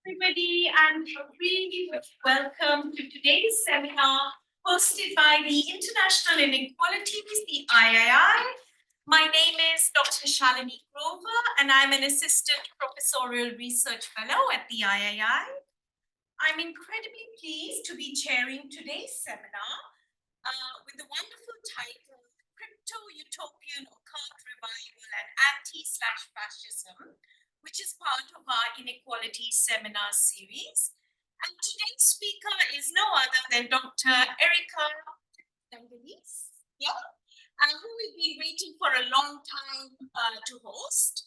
Everybody, and a really welcome to today's seminar hosted by the International Inequalities, the III. My name is Dr. Shalini Grover, and I'm an assistant professorial research fellow at the III. I'm incredibly pleased to be chairing today's seminar with the wonderful title, Crypto-Utopian Occult Revival and Anti/Fascism, which is part of our Inequalities seminar series. And today's speaker is no other than Dr. Erica Lagalisse, who we've been waiting for a long time to host.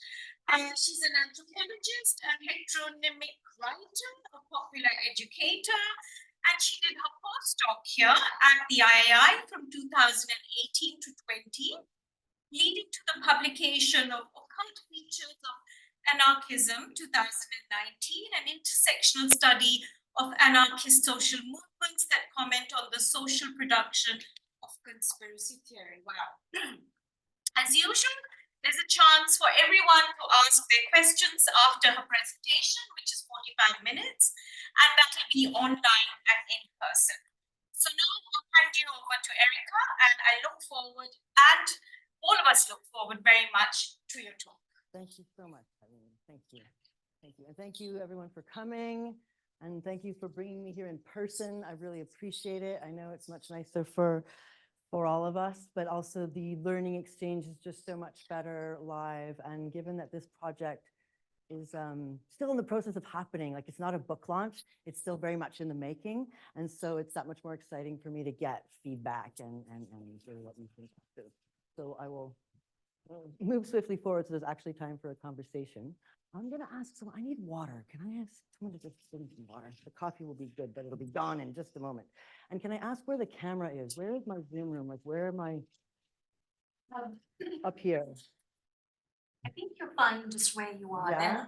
She's an anthropologist, a heteronymic writer, a popular educator, and she did her postdoc here at the III from 2018 to 20, leading to the publication of Occult Features of Anarchism 2019, an intersectional study of anarchist social movements that comment on the social production of conspiracy theory. Wow. As usual, there's a chance for everyone to ask their questions after her presentation, which is 45 minutes, and that will be online and in person. So now I'll hand you over to Erica, and I look forward, and all of us look forward very much to your talk. Thank you so much, Eileen. Thank you. Thank you. And thank you everyone for coming. And thank you for bringing me here in person. I really appreciate it. I know it's much nicer for all of us, but also the learning exchange is just so much better live. And given that this project is still in the process of happening, like it's not a book launch, it's still very much in the making. And so it's that much more exciting for me to get feedback and hear what you think. So I will move swiftly forward so there's actually time for a conversation. I'm going to ask someone, I need water. Can I ask someone to just bring me water? The coffee will be good, but it'll be gone in just a moment. And can I ask where the camera is? Where is my Zoom room? Like, where am I? Up here. I think you're fine just where you are. Yeah.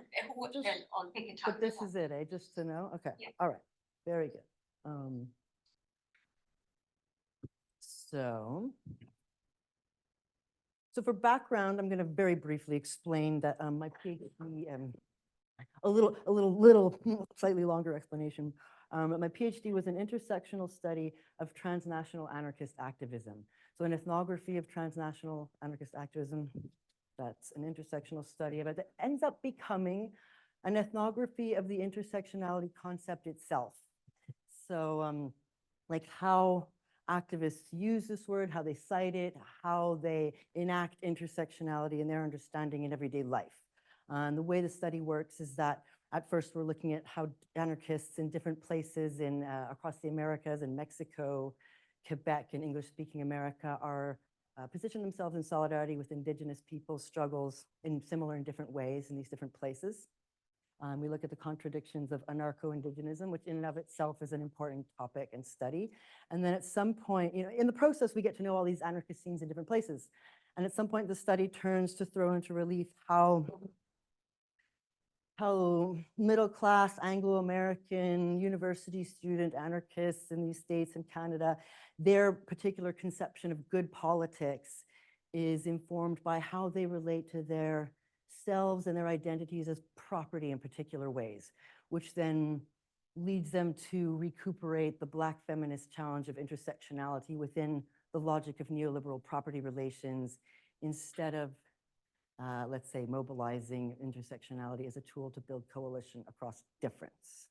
Then I'll pick it up. But this is it, eh? Just to know? Okay. Yeah. All right. Very good. So for background, I'm going to very briefly explain that my PhD, a little slightly longer explanation. My PhD was an intersectional study of transnational anarchist activism. So an ethnography of transnational anarchist activism, that's an intersectional study of it, that ends up becoming an ethnography of the intersectionality concept itself. So like how activists use this word, how they cite it, how they enact intersectionality in their understanding in everyday life. And the way the study works is that at first we're looking at how anarchists in different places in across the Americas and Mexico, Quebec, and English-speaking America are position themselves in solidarity with indigenous people's struggles in similar and different ways in these different places. We look at the contradictions of anarcho-indigenism, which in and of itself is an important topic and study. And then at some point, in the process, we get to know all these anarchist scenes in different places. And at some point, the study turns to throw into relief how middle-class Anglo-American university student anarchists in these states and Canada, their particular conception of good politics is informed by how they relate to their selves and their identities as property in particular ways, which then leads them to recuperate the Black feminist challenge of intersectionality within the logic of neoliberal property relations instead of, let's say, mobilizing intersectionality as a tool to build coalition across difference.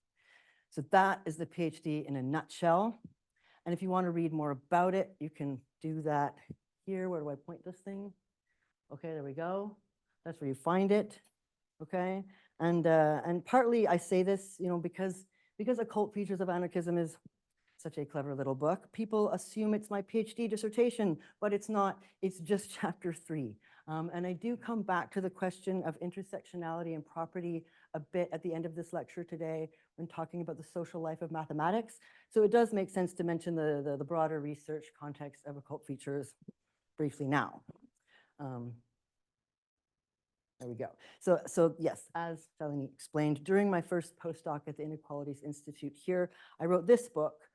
So that is the PhD in a nutshell. And if you want to read more about it, you can do that here. Where do I point this thing? Okay, there we go. That's where you find it, okay? And partly I say this, because Occult Features of Anarchism is such a clever little book, people assume it's my PhD dissertation, but it's not, it's just chapter 3. And I do come back to the question of intersectionality and property a bit at the end of this lecture today when talking about the social life of mathematics. So it does make sense to mention the broader research context of Occult Features briefly now. There we go. So yes, as Shalini explained, during my first postdoc at the Inequalities Institute here, I wrote this book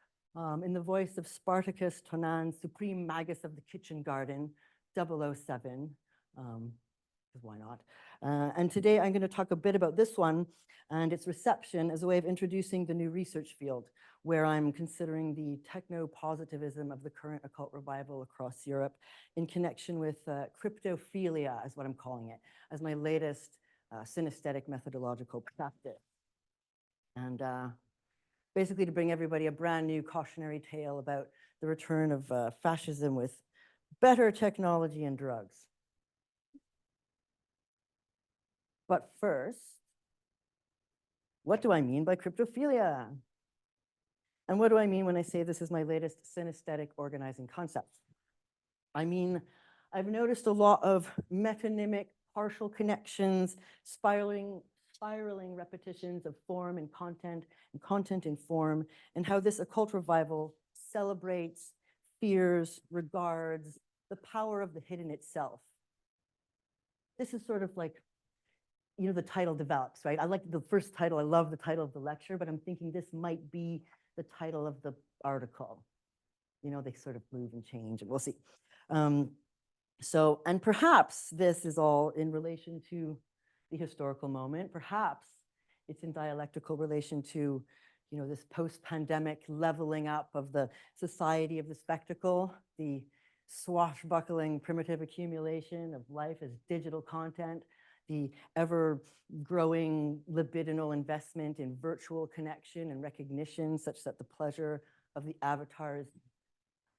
in the voice of Spartacus Tonan, Supreme Magus of the Kitchen Garden, 007, because why not? And today I'm going to talk a bit about this one and its reception as a way of introducing the new research field, where I'm considering the techno-positivism of the current occult revival across Europe in connection with cryptophilia, is what I'm calling it, as my latest synesthetic methodological practice. And basically to bring everybody a brand new cautionary tale about the return of fascism with better technology and drugs. But first, what do I mean by cryptophilia? And what do I mean when I say this is my latest synesthetic organizing concept? I mean, I've noticed a lot of metonymic partial connections, spiraling repetitions of form and content in form, and how this occult revival celebrates, fears, regards the power of the hidden itself. This is sort of like, you know, the title develops, right? I like the first title, I love the title of the lecture, but I'm thinking this might be the title of the article. You know, they sort of move and change, and we'll see. And perhaps this is all in relation to the historical moment. Perhaps it's in dialectical relation to, you know, this post-pandemic leveling up of the society of the spectacle, the swashbuckling primitive accumulation of life as digital content, the ever-growing libidinal investment in virtual connection and recognition, such that the pleasure of the avatar is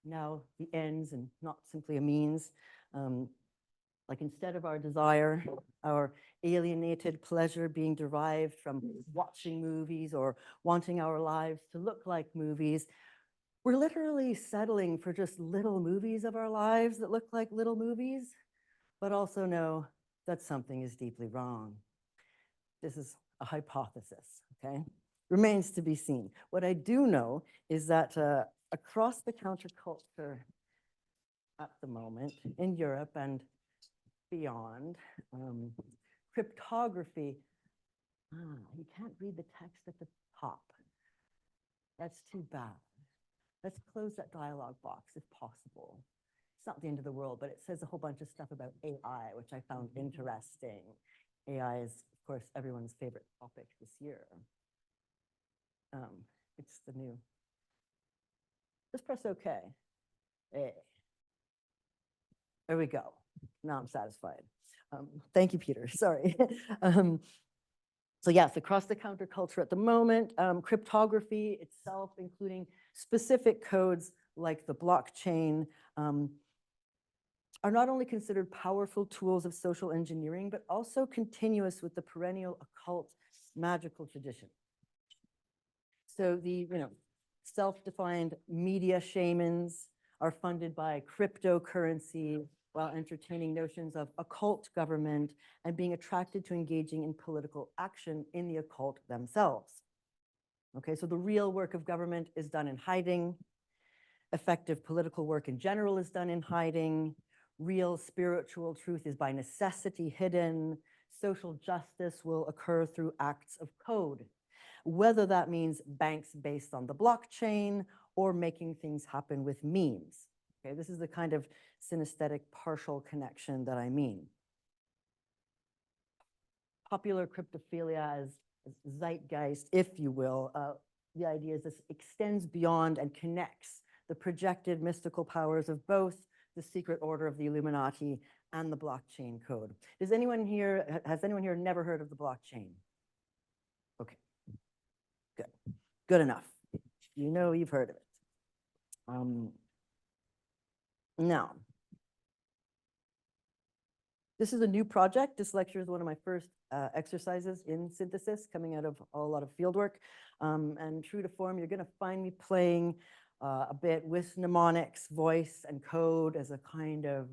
now the ends and not simply a means. Like instead of our desire, our alienated pleasure being derived from watching movies or wanting our lives to look like movies, we're literally settling for just little movies of our lives that look like little movies, but also know that something is deeply wrong. This is a hypothesis, okay? Remains to be seen. What I do know is that across the counterculture at the moment in Europe and beyond, cryptography, you can't read the text at the top. That's too bad. Let's close that dialog box if possible. It's not the end of the world, but it says a whole bunch of stuff about AI, which I found interesting. AI is, of course, everyone's favorite topic this year. It's the new. Just press OK. Hey. There we go. Now I'm satisfied. Thank you, Peter. Sorry. So yes, across the counterculture at the moment, cryptography itself, including specific codes like the blockchain, are not only considered powerful tools of social engineering, but also continuous with the perennial occult magical tradition. So the self-defined media shamans are funded by cryptocurrency while entertaining notions of occult government and being attracted to engaging in political action in the occult themselves. Okay, so the real work of government is done in hiding. Effective political work in general is done in hiding. Real spiritual truth is by necessity hidden. Social justice will occur through acts of code, whether that means banks based on the blockchain or making things happen with memes. Okay, this is the kind of synesthetic partial connection that I mean. Popular cryptophilia as zeitgeist, if you will. The idea is this extends beyond and connects the projected mystical powers of both the secret order of the Illuminati and the blockchain code. Has anyone here never heard of the blockchain? Okay, good, good enough. You know you've heard of it. Now, this is a new project. This lecture is one of my first exercises in synthesis, coming out of a lot of fieldwork. And true to form, you're going to find me playing a bit with mnemonics, voice, and code as a kind of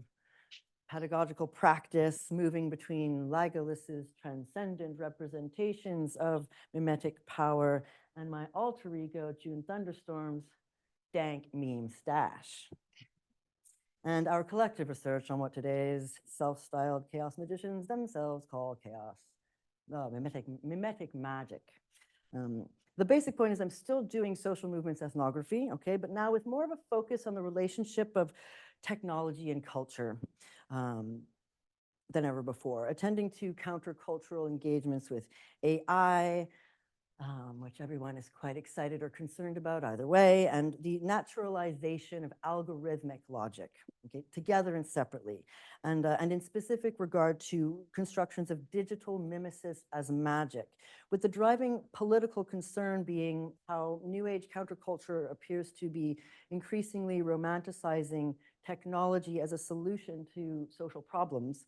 pedagogical practice, moving between Lagalisse's transcendent representations of mimetic power and my alter ego, June Thunderstorm's dank meme stash. And our collective research on what today's self-styled chaos magicians themselves call chaos, mimetic magic. The basic point is I'm still doing social movements ethnography, okay, but now with more of a focus on the relationship of technology and culture. than ever before, attending to countercultural engagements with AI, which everyone is quite excited or concerned about either way, and the naturalization of algorithmic logic, okay, together and separately, and in specific regard to constructions of digital mimesis as magic, with the driving political concern being how New Age counterculture appears to be increasingly romanticizing technology as a solution to social problems,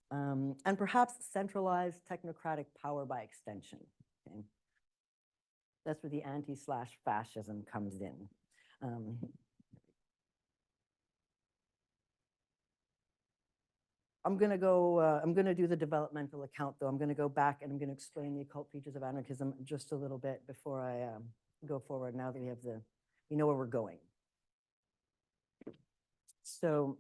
and perhaps centralized technocratic power by extension. Okay? That's where the anti/fascism comes in. I'm gonna do the developmental account though. I'm gonna go back and I'm gonna explain the occult features of anarchism just a little bit before I go forward, now that we know where we're going. So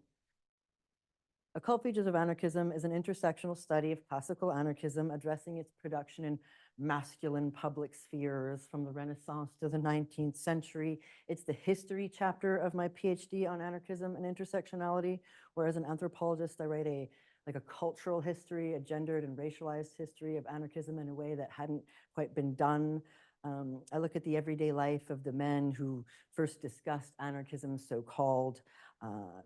Occult Features of Anarchism is an intersectional study of classical anarchism addressing its production in masculine public spheres from the Renaissance to the 19th century. It's the history chapter of my PhD on anarchism and intersectionality, where as an anthropologist, I write a cultural history, a gendered and racialized history of anarchism in a way that hadn't quite been done. I look at the everyday life of the men who first discussed anarchism, so-called,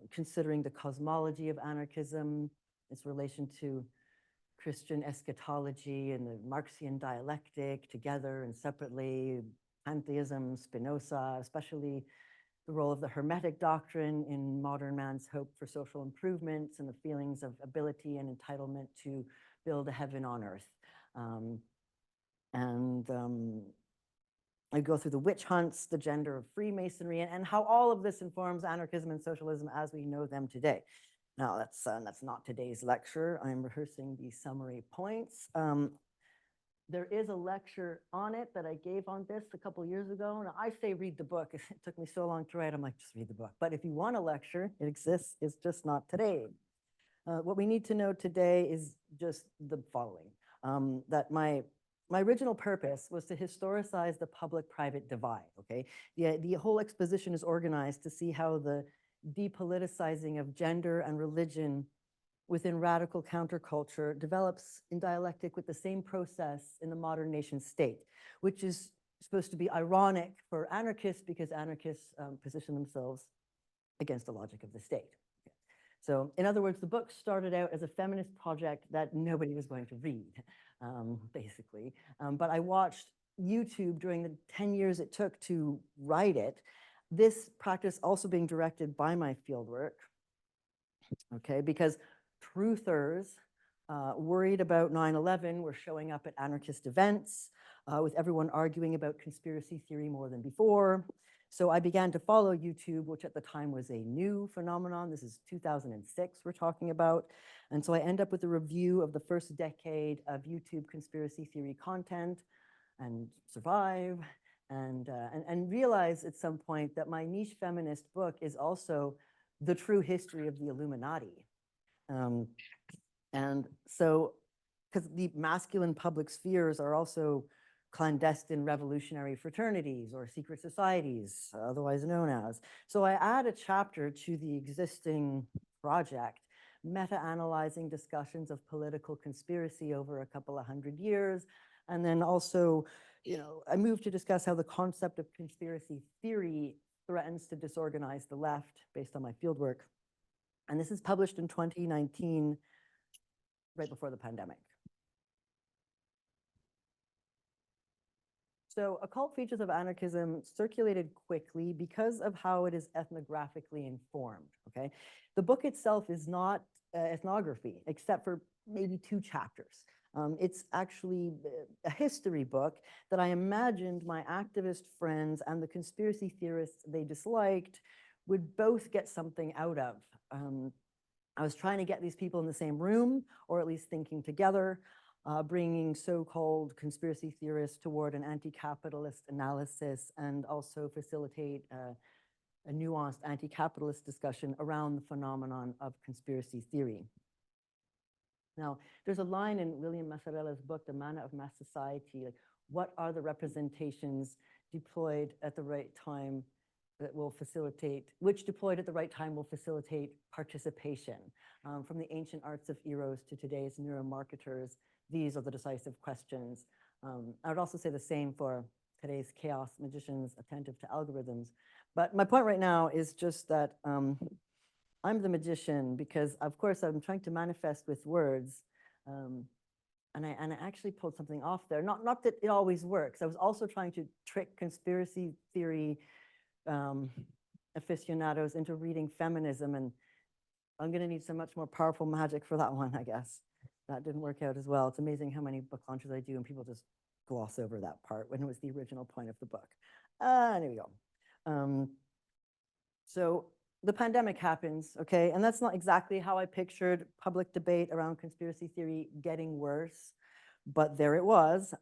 considering the cosmology of anarchism, its relation to Christian eschatology and the Marxian dialectic together and separately, pantheism, Spinoza, especially the role of the Hermetic doctrine in modern man's hope for social improvements and the feelings of ability and entitlement to build a heaven on earth. I go through the witch hunts, the gender of Freemasonry, and how all of this informs anarchism and socialism as we know them today. Now, that's not today's lecture. I'm rehearsing the summary points. There is a lecture on it that I gave on this a couple years ago. Now, I say read the book. It took me so long to write. I'm like, just read the book. But if you want a lecture, it exists. It's just not today. What we need to know today is just the following, that my original purpose was to historicize the public-private divide, okay? The whole exposition is organized to see how the depoliticizing of gender and religion within radical counterculture develops in dialectic with the same process in the modern nation state, which is supposed to be ironic for anarchists because anarchists position themselves against the logic of the state. So in other words, the book started out as a feminist project that nobody was going to read, basically. But I watched YouTube during the 10 years it took to write it. This practice also being directed by my fieldwork, okay, because truthers worried about 9/11 were showing up at anarchist events with everyone arguing about conspiracy theory more than before. So I began to follow YouTube, which at the time was a new phenomenon. This is 2006 we're talking about. And so I end up with a review of the first decade of YouTube conspiracy theory content and survive and realize at some point that my niche feminist book is also the true history of the Illuminati. And so, because the masculine public spheres are also clandestine revolutionary fraternities or secret societies, otherwise known as. So I add a chapter to the existing project, meta-analyzing discussions of political conspiracy over a couple of hundred years. And then also, I moved to discuss how the concept of conspiracy theory threatens to disorganize the left based on my fieldwork. And this is published in 2019, right before the pandemic. So Occult Features of Anarchism circulated quickly because of how it is ethnographically informed, okay? The book itself is not ethnography, except for maybe 2 chapters. It's actually a history book that I imagined my activist friends and the conspiracy theorists they disliked would both get something out of. I was trying to get these people in the same room, or at least thinking together, bringing so-called conspiracy theorists toward an anti-capitalist analysis and also facilitate a nuanced anti-capitalist discussion around the phenomenon of conspiracy theory. Now, there's a line in William Massarella's book, The Manna of Mass Society, like, what are the representations deployed at the right time that will facilitate, which deployed at the right time will facilitate participation. From the ancient arts of eros to today's neuromarketers, these are the decisive questions. I would also say the same for today's chaos magicians attentive to algorithms. But my point right now is just that I'm the magician because, of course, I'm trying to manifest with words. And I actually pulled something off there. Not that it always works. I was also trying to trick conspiracy theory aficionados into reading feminism, and I'm going to need some much more powerful magic for that one, I guess. That didn't work out as well. It's amazing how many book launches I do and people just gloss over that part when it was the original point of the book. There we go. So the pandemic happens, okay? And that's not exactly how I pictured public debate around conspiracy theory getting worse, but there it was.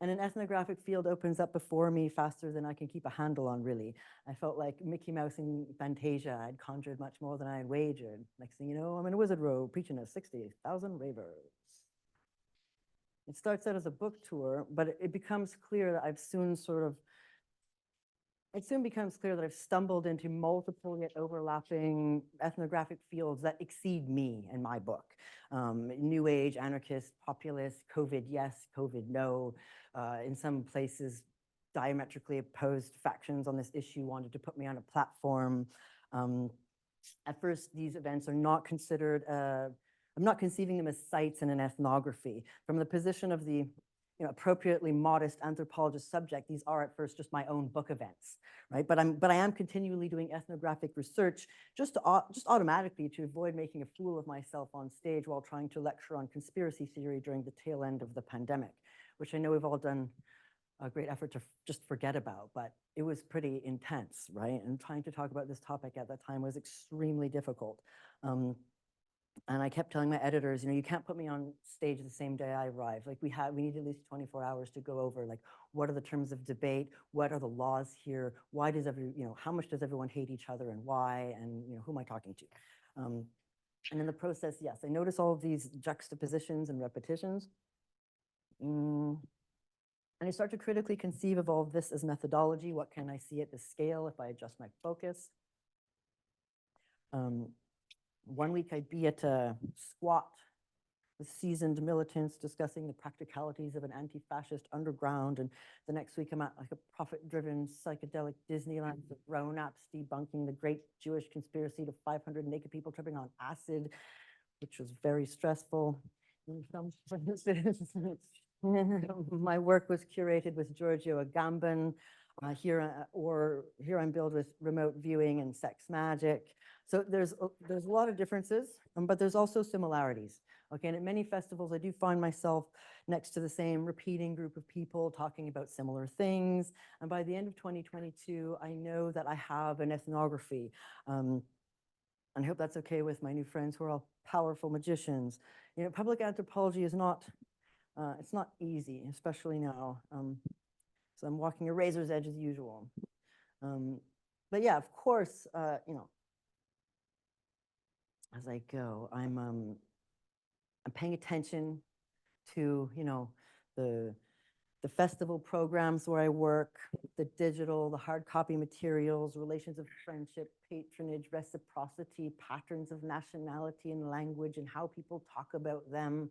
And an ethnographic field opens up before me faster than I can keep a handle on, really. I felt like Mickey Mouse in Fantasia. I'd conjured much more than I had wagered. Next thing you know, I'm in a wizard robe preaching to 60,000 ravers. It starts out as a book tour, but it becomes clear that it soon becomes clear that I've stumbled into multiple yet overlapping ethnographic fields that exceed me and my book. New Age, anarchist, populist, COVID yes, COVID no. In some places, diametrically opposed factions on this issue wanted to put me on a platform. At first, these events are not considered, I'm not conceiving them as sites in an ethnography. From the position of the appropriately modest anthropologist subject, these are at first just my own book events, right? But I am continually doing ethnographic research just automatically to avoid making a fool of myself on stage while trying to lecture on conspiracy theory during the tail end of the pandemic, which I know we've all done a great effort to just forget about, but it was pretty intense, right? And trying to talk about this topic at that time was extremely difficult. And I kept telling my editors, you can't put me on stage the same day I arrive. Like we need at least 24 hours to go over, like, what are the terms of debate? What are the laws here? Why does how much does everyone hate each other and why? And, who am I talking to? And in the process, yes, I notice all of these juxtapositions and repetitions. And I start to critically conceive of all of this as methodology. What can I see at this scale if I adjust my focus? One week I'd be at a squat with seasoned militants discussing the practicalities of an anti-fascist underground, and the next week I'm at like a profit-driven psychedelic Disneyland with grown-ups debunking the great Jewish conspiracy to 500 naked people tripping on acid, which was very stressful. In some places, my work was curated with Giorgio Agamben. Here I'm billed with remote viewing and sex magic. So there's a lot of differences, but there's also similarities. Okay, and at many festivals, I do find myself next to the same repeating group of people talking about similar things. And by the end of 2022, I know that I have an ethnography. And I hope that's okay with my new friends who are all powerful magicians. Public anthropology is not, it's not easy, especially now. So I'm walking a razor's edge as usual. But yeah, of course, as I go, I'm paying attention to, the festival programs where I work, the digital, the hard copy materials, relations of friendship, patronage, reciprocity, patterns of nationality and language, and how people talk about them,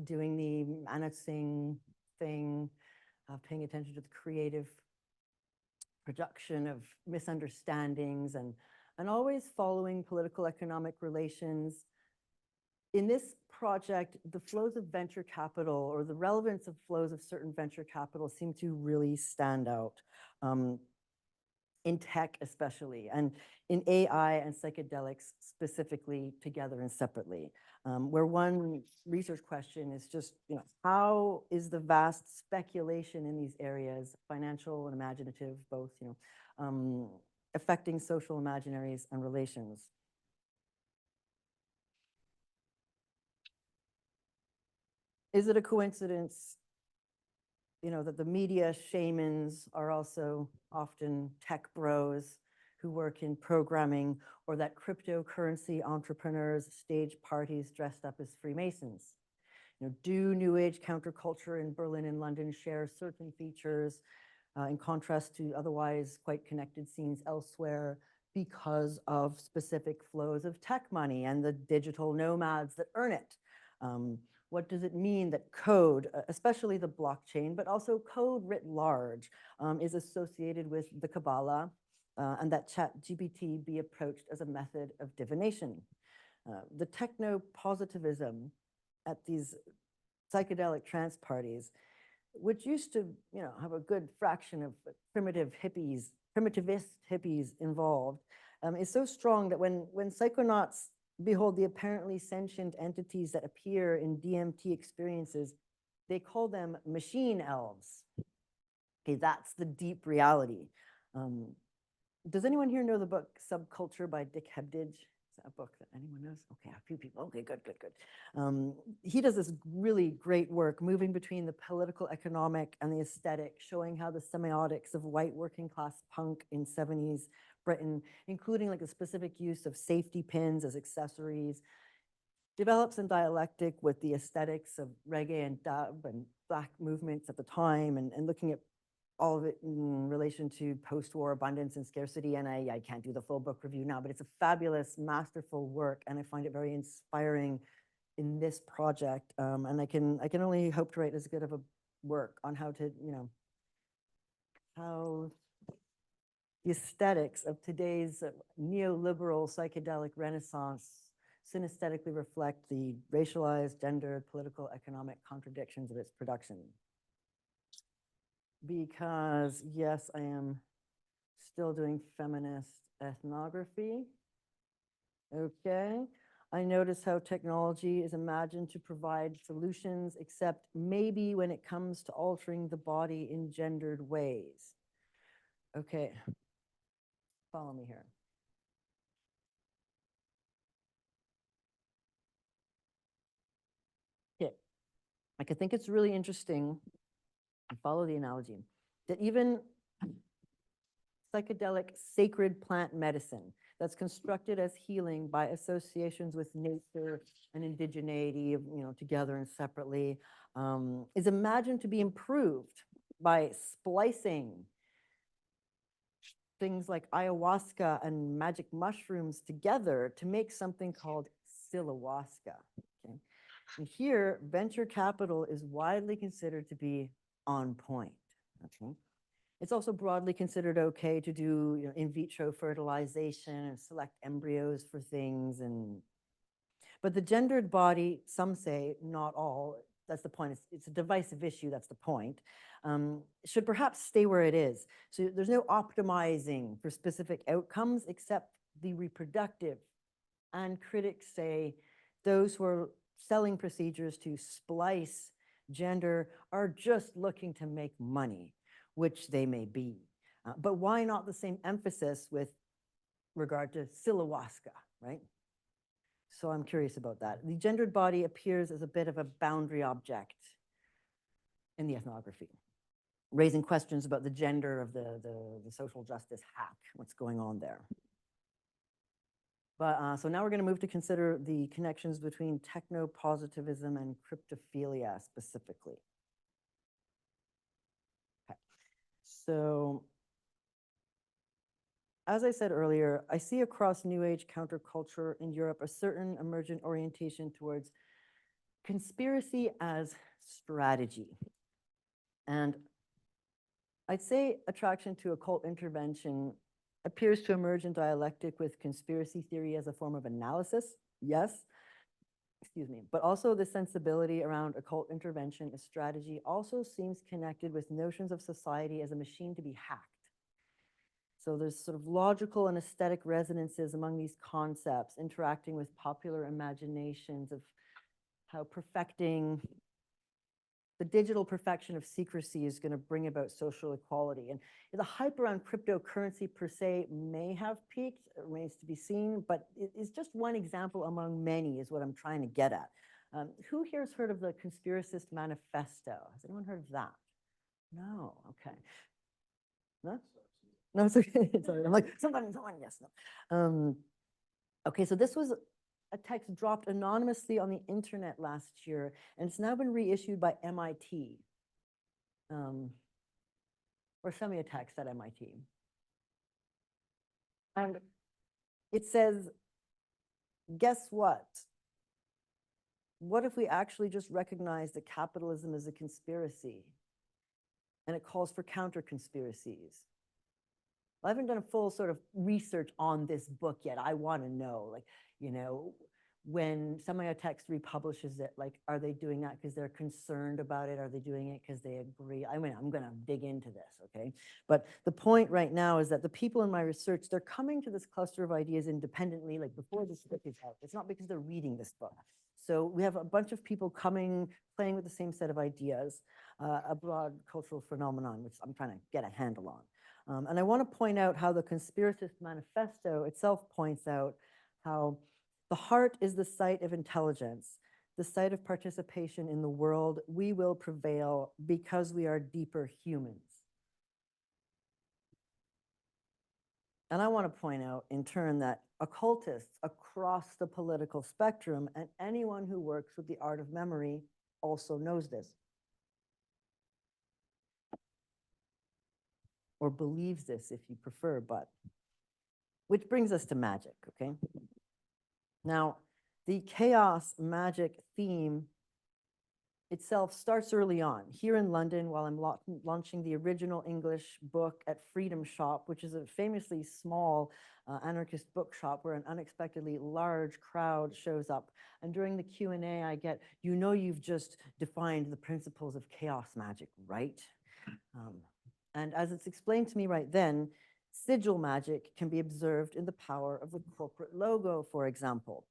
doing the announcing thing, paying attention to the creative production of misunderstandings, and always following political economic relations. In this project, the flows of venture capital, or the relevance of flows of certain venture capital, seem to really stand out, in tech especially, and in AI and psychedelics specifically, together and separately. Where one research question is just, how is the vast speculation in these areas, financial and imaginative, both, affecting social imaginaries and relations? Is it a coincidence, that the media shamans are also often tech bros who work in programming, or that cryptocurrency entrepreneurs stage parties dressed up as Freemasons? Do New Age counterculture in Berlin and London share certain features in contrast to otherwise quite connected scenes elsewhere because of specific flows of tech money and the digital nomads that earn it. What does it mean that code, especially the blockchain, but also code writ large, is associated with the Kabbalah, and that ChatGPT be approached as a method of divination? The techno-positivism at these psychedelic trance parties, which used to, have a good fraction of primitivist hippies involved, is so strong that when psychonauts behold the apparently sentient entities that appear in DMT experiences, they call them machine elves. Okay, that's the deep reality. Does anyone here know the book Subculture by Dick Hebdige? Is that a book that anyone knows? Okay, a few people. Okay, good. He does this really great work moving between the political, economic, and the aesthetic, showing how the semiotics of white working class punk in 70s Britain, including like a specific use of safety pins as accessories, develops in dialectic with the aesthetics of reggae and dub and black movements at the time, and looking at all of it in relation to post-war abundance and scarcity. And I can't do the full book review now, but it's a fabulous, masterful work, and I find it very inspiring in this project. And I can only hope to write as good of a work on how to, how the aesthetics of today's neoliberal psychedelic renaissance synesthetically reflect the racialized, gendered, political, economic contradictions of its production. Because, yes, I am still doing feminist ethnography. Okay. I notice how technology is imagined to provide solutions, except maybe when it comes to altering the body in gendered ways. Okay. Follow me here. Okay. I think it's really interesting, follow the analogy, that even psychedelic sacred plant medicine that's constructed as healing by associations with nature and indigeneity, together and separately, is imagined to be improved by splicing things like ayahuasca and magic mushrooms together to make something called psilohuasca. Okay? And here, venture capital is widely considered to be on point. Okay? It's also broadly considered okay to do in vitro fertilization and select embryos for things. But the gendered body, some say, not all, that's the point, it's a divisive issue, that's the point, should perhaps stay where it is. So there's no optimizing for specific outcomes except the reproductive. And critics say those who are selling procedures to splice gender are just looking to make money, which they may be. But why not the same emphasis with regard to psilohuasca, right? So I'm curious about that. The gendered body appears as a bit of a boundary object in the ethnography, raising questions about the gender of the social justice hack, what's going on there. But so now we're going to move to consider the connections between techno-positivism and cryptophilia specifically. Okay. So as I said earlier, I see across New Age counterculture in Europe a certain emergent orientation towards conspiracy as strategy. And I'd say attraction to occult intervention appears to emerge in dialectic with conspiracy theory as a form of analysis, yes, excuse me, but also the sensibility around occult intervention as strategy also seems connected with notions of society as a machine to be hacked. So there's sort of logical and aesthetic resonances among these concepts, interacting with popular imaginations of how perfecting the digital perfection of secrecy is going to bring about social equality. And the hype around cryptocurrency per se may have peaked, it remains to be seen, but it is just one example among many is what I'm trying to get at. Who here has heard of the Conspiracist Manifesto? Has anyone heard of that? No, okay. No? No, it's okay. Sorry. I'm like, someone, yes, no. Okay, so this was a text dropped anonymously on the internet last year, and it's now been reissued by MIT. or semiotext at MIT. And it says, guess what? What if we actually just recognize that capitalism is a conspiracy? And it calls for counter-conspiracies. I haven't done a full sort of research on this book yet. I want to know, like, you know, when semiotext republishes it, like, are they doing that because they're concerned about it? Are they doing it because they agree? I mean, I'm going to dig into this, okay? But the point right now is that the people in my research, they're coming to this cluster of ideas independently, like before this book is out. It's not because they're reading this book. So we have a bunch of people coming, playing with the same set of ideas, a broad cultural phenomenon, which I'm trying to get a handle on. And I want to point out how the Conspiracist Manifesto itself points out how the heart is the site of intelligence, the site of participation in the world. We will prevail because we are deeper humans. And I want to point out in turn that occultists across the political spectrum and anyone who works with the art of memory also knows this, or believes this if you prefer, but which brings us to magic, okay? Now, the chaos magic theme itself starts early on. Here in London, while I'm launching the original English book at Freedom Shop, which is a famously small anarchist bookshop where an unexpectedly large crowd shows up. And during the Q&A, I get, you know, you've just defined the principles of chaos magic, right? And as it's explained to me right then, sigil magic can be observed in the power of the corporate logo, for example.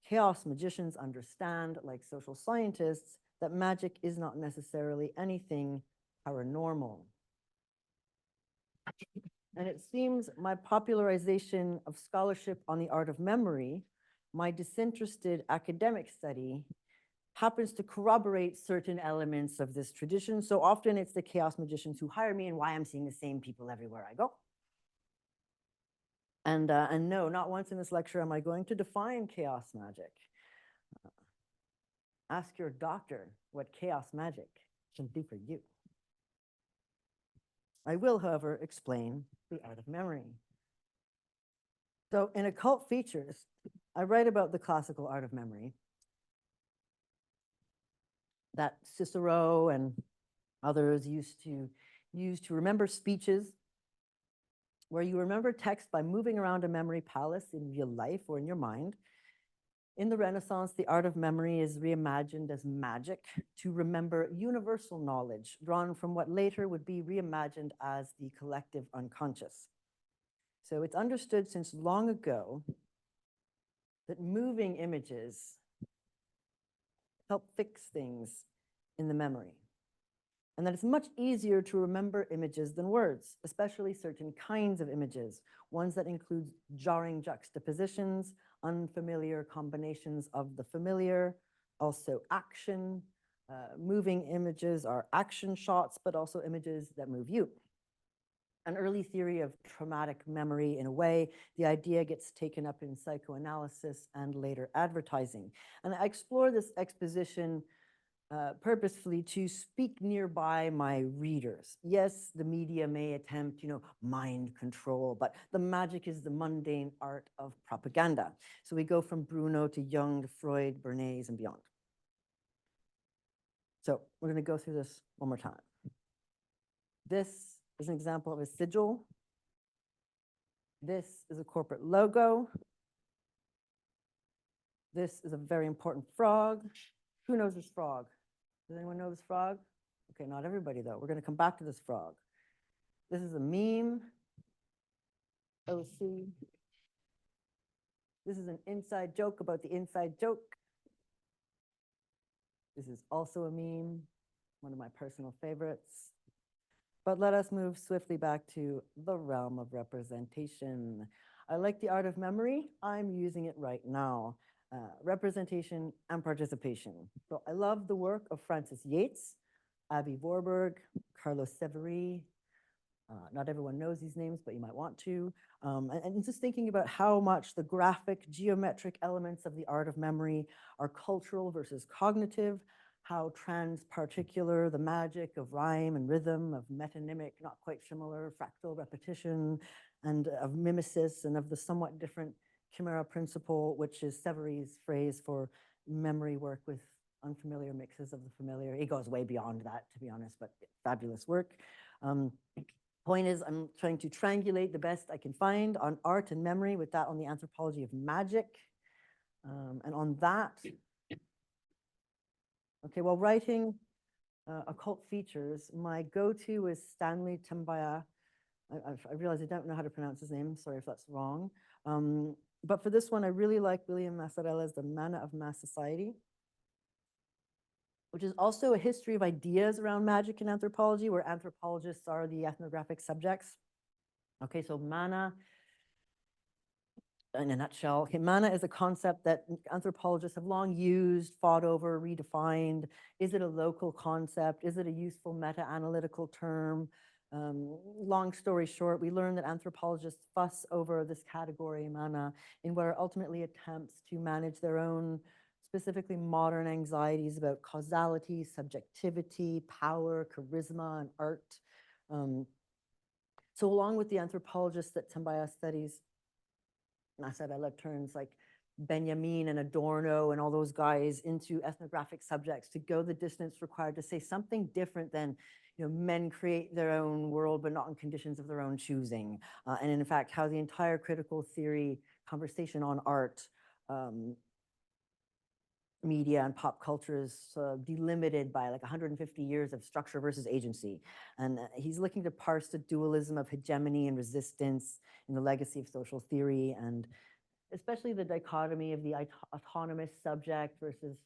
Chaos magicians understand, like social scientists, that magic is not necessarily anything paranormal. And it seems my popularization of scholarship on the art of memory, my disinterested academic study, happens to corroborate certain elements of this tradition. So often it's the chaos magicians who hire me and why I'm seeing the same people everywhere I go. And no, not once in this lecture am I going to define chaos magic. Ask your doctor what chaos magic can do for you. I will, however, explain the art of memory. So in Occult Features, I write about the classical art of memory that Cicero and others used to use to remember speeches, where you remember text by moving around a memory palace in real life or in your mind. In the Renaissance, the art of memory is reimagined as magic to remember universal knowledge drawn from what later would be reimagined as the collective unconscious. So it's understood since long ago that moving images help fix things in the memory, and that it's much easier to remember images than words, especially certain kinds of images, ones that include jarring juxtapositions, unfamiliar combinations of the familiar, also action. Moving images are action shots, but also images that move you. An early theory of traumatic memory, in a way, the idea gets taken up in psychoanalysis and later advertising. And I explore this exposition purposefully to speak nearby my readers. Yes, the media may attempt, mind control, but the magic is the mundane art of propaganda. So we go from Bruno to Jung to Freud, Bernays, and beyond. So we're going to go through this one more time. This is an example of a sigil. This is a corporate logo. This is a very important frog. Who knows this frog? Does anyone know this frog? Okay, not everybody though. We're going to come back to this frog. This is a meme. LSE. This is an inside joke about the inside joke. This is also a meme, one of my personal favorites. But let us move swiftly back to the realm of representation. I like the art of memory. I'm using it right now. Representation and participation. So I love the work of Francis Yates, Abby Warburg, Carlos Severi. Not everyone knows these names, but you might want to. And just thinking about how much the graphic, geometric elements of the art of memory are cultural versus cognitive, how transparticular, the magic of rhyme and rhythm, of metonymic, not quite similar, fractal repetition, and of mimesis, and of the somewhat different chimera principle, which is Severy's phrase for memory work with unfamiliar mixes of the familiar. It goes way beyond that, to be honest, but fabulous work. Point is, I'm trying to triangulate the best I can find on art and memory, with that on the anthropology of magic. And on that, okay, while writing Occult Features, my go-to is Stanley Tambaya. I realize I don't know how to pronounce his name. Sorry if that's wrong. But for this one, I really like William Massarella's The Mana of Mass Society, which is also a history of ideas around magic in anthropology, where anthropologists are the ethnographic subjects. Okay, so mana, in a nutshell, okay, mana is a concept that anthropologists have long used, fought over, redefined. Is it a local concept? Is it a useful meta-analytical term? Long story short, we learn that anthropologists fuss over this category, mana, in what are ultimately attempts to manage their own specifically modern anxieties about causality, subjectivity, power, charisma, and art. So along with the anthropologists that Tambaya studies, Masarella turns like Benjamin and Adorno and all those guys into ethnographic subjects to go the distance required to say something different than, you know, men create their own world, but not on conditions of their own choosing. And in fact, how the entire critical theory conversation on art, media and pop culture is delimited by like 150 years of structure versus agency. And he's looking to parse the dualism of hegemony and resistance in the legacy of social theory, and especially the dichotomy of the autonomous subject versus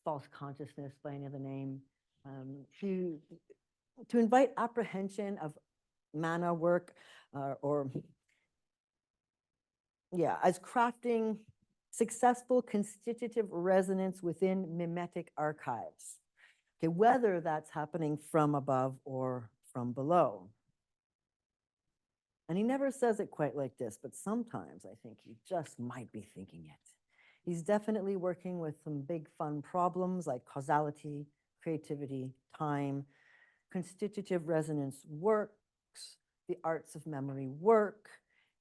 false consciousness by any other name, to invite apprehension of mana work as crafting successful constitutive resonance within mimetic archives, okay, whether that's happening from above or from below. And he never says it quite like this, but sometimes I think he just might be thinking it. He's definitely working with some big fun problems like causality, creativity, time, constitutive resonance works, the arts of memory work.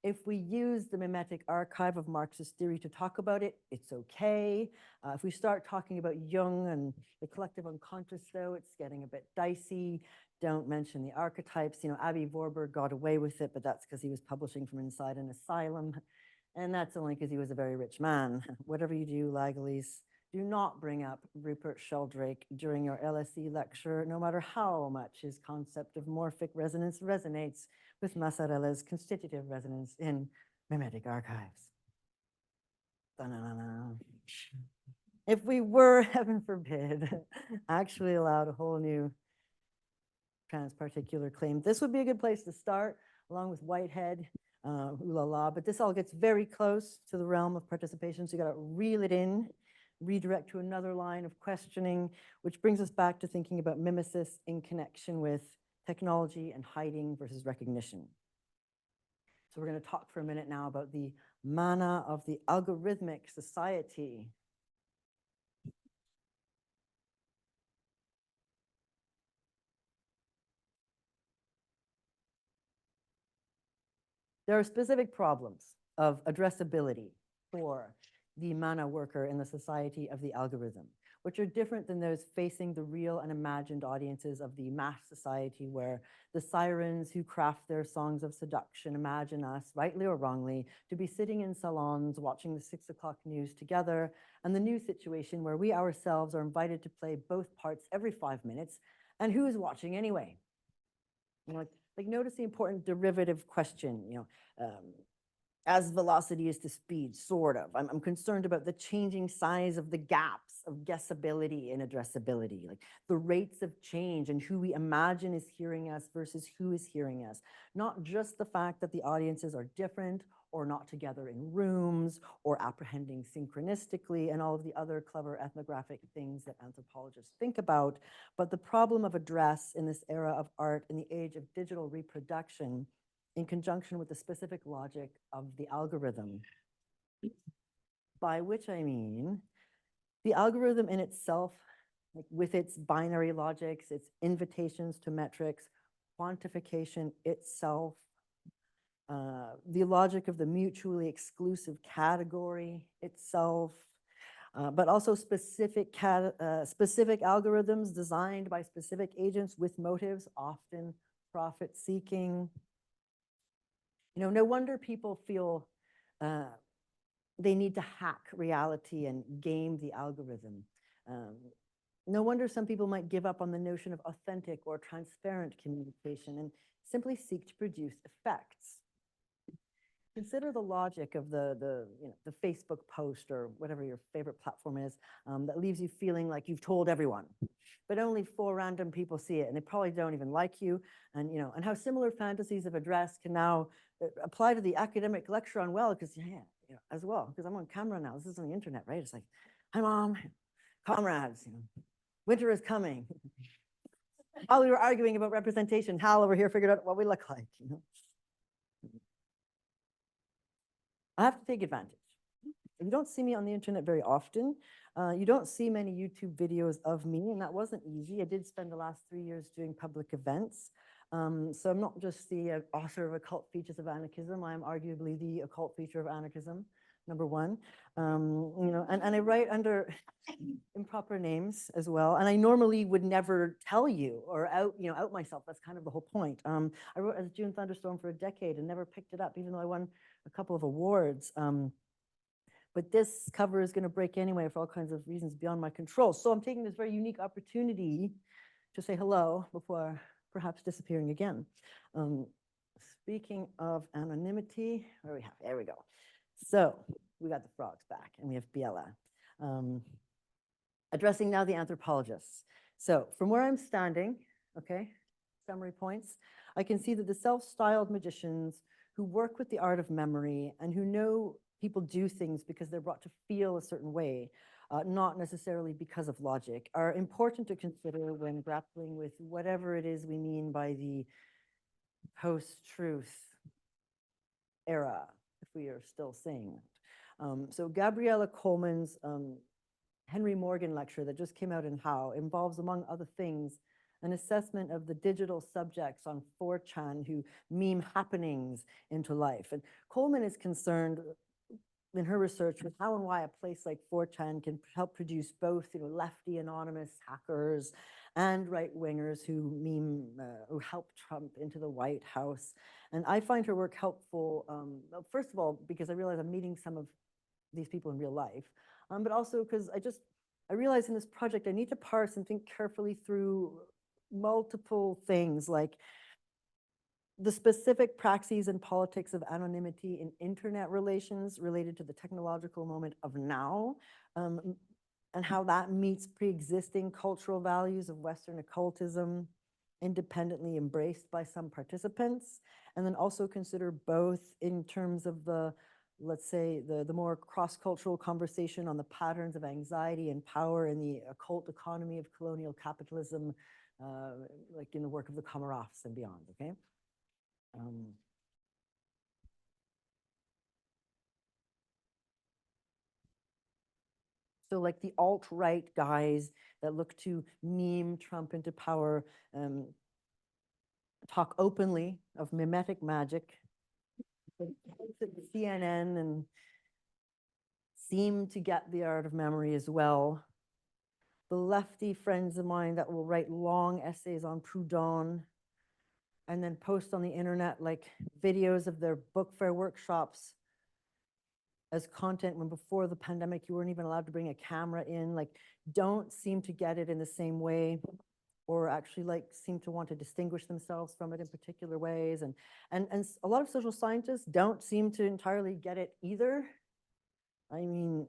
If we use the mimetic archive of Marxist theory to talk about it, it's okay. If we start talking about Jung and the collective unconscious, though, it's getting a bit dicey. Don't mention the archetypes. You know, Avi Vorberg got away with it, but that's because he was publishing from inside an asylum. And that's only because he was a very rich man. Whatever you do, Lagalisse, do not bring up Rupert Sheldrake during your LSE lecture, no matter how much his concept of morphic resonance resonates with Massarella's constitutive resonance in mimetic archives. Da-na-na-na. If we were, heaven forbid, actually allowed a whole new transparticular claim, this would be a good place to start, along with Whitehead, ooh la la, but this all gets very close to the realm of participation, so you gotta reel it in, redirect to another line of questioning, which brings us back to thinking about mimesis in connection with technology and hiding versus recognition. So we're going to talk for a minute now about the mana of the algorithmic society. There are specific problems of addressability for the mana worker in the society of the algorithm, which are different than those facing the real and imagined audiences of the mass society, where the sirens who craft their songs of seduction imagine us, rightly or wrongly, to be sitting in salons watching the 6 o'clock news together, and the new situation where we ourselves are invited to play both parts every 5 minutes, and who is watching anyway? You know, like notice the important derivative question, you know, as velocity is to speed, sort of. I'm concerned about the changing size of the gaps of guessability and addressability, like the rates of change and who we imagine is hearing us versus who is hearing us. Not just the fact that the audiences are different or not together in rooms or apprehending synchronistically and all of the other clever ethnographic things that anthropologists think about, but the problem of address in this era of art in the age of digital reproduction in conjunction with the specific logic of the algorithm. By which I mean, the algorithm in itself like with its binary logics, its invitations to metrics, quantification itself, the logic of the mutually exclusive category itself, but also specific algorithms designed by specific agents with motives, often profit-seeking. No wonder people feel they need to hack reality and game the algorithm. No wonder some people might give up on the notion of authentic or transparent communication and simply seek to produce effects. Consider the logic of the Facebook post or whatever your favorite platform is that leaves you feeling like you've told everyone, but only 4 random people see it, and they probably don't even like you. And how similar fantasies of address can now apply to the academic lecture on because as well, because I'm on camera now. This is on the internet, right? It's like, hi mom, comrades, winter is coming. While we were arguing about representation, Hal over here figured out what we look like. I have to take advantage. You don't see me on the internet very often. You don't see many YouTube videos of me, and that wasn't easy. I did spend the last 3 years doing public events. So I'm not just the author of Occult Features of Anarchism. I am arguably the occult feature of anarchism, #1. And I write under improper names as well. And I normally would never tell you or out myself. That's kind of the whole point. I wrote as June Thunderstorm for a decade and never picked it up, even though I won a couple of awards. But this cover is going to break anyway for all kinds of reasons beyond my control. So I'm taking this very unique opportunity to say hello before perhaps disappearing again. Speaking of anonymity, where we have, there we go. So we got the frogs back and we have Biela. Addressing now the anthropologists. So from where I'm standing, okay, summary points, I can see that the self-styled magicians who work with the art of memory and who know people do things because they're brought to feel a certain way, not necessarily because of logic, are important to consider when grappling with whatever it is we mean by the post-truth era, if we are still saying that. So Gabriella Coleman's Henry Morgan lecture that just came out in How involves, among other things, an assessment of the digital subjects on 4chan who meme happenings into life. And Coleman is concerned in her research with how and why a place like 4chan can help produce both lefty anonymous hackers and right-wingers who who help Trump into the White House. And I find her work helpful, first of all, because I realize I'm meeting some of these people in real life, but also because I realize in this project I need to parse and think carefully through multiple things, like the specific praxes and politics of anonymity in internet relations related to the technological moment of now, and how that meets pre-existing cultural values of Western occultism, independently embraced by some participants, and then also consider both in terms of the, let's say, the more cross-cultural conversation on the patterns of anxiety and power in the occult economy of colonial capitalism, like in the work of the Komarovs and beyond, okay? So like the alt-right guys that look to meme Trump into power, talk openly of mimetic magic, CNN, and seem to get the art of memory as well. The lefty friends of mine that will write long essays on Proudhon and then post on the internet like videos of their book fair workshops as content when before the pandemic you weren't even allowed to bring a camera in, like don't seem to get it in the same way, or actually like seem to want to distinguish themselves from it in particular ways. And a lot of social scientists don't seem to entirely get it either. I mean,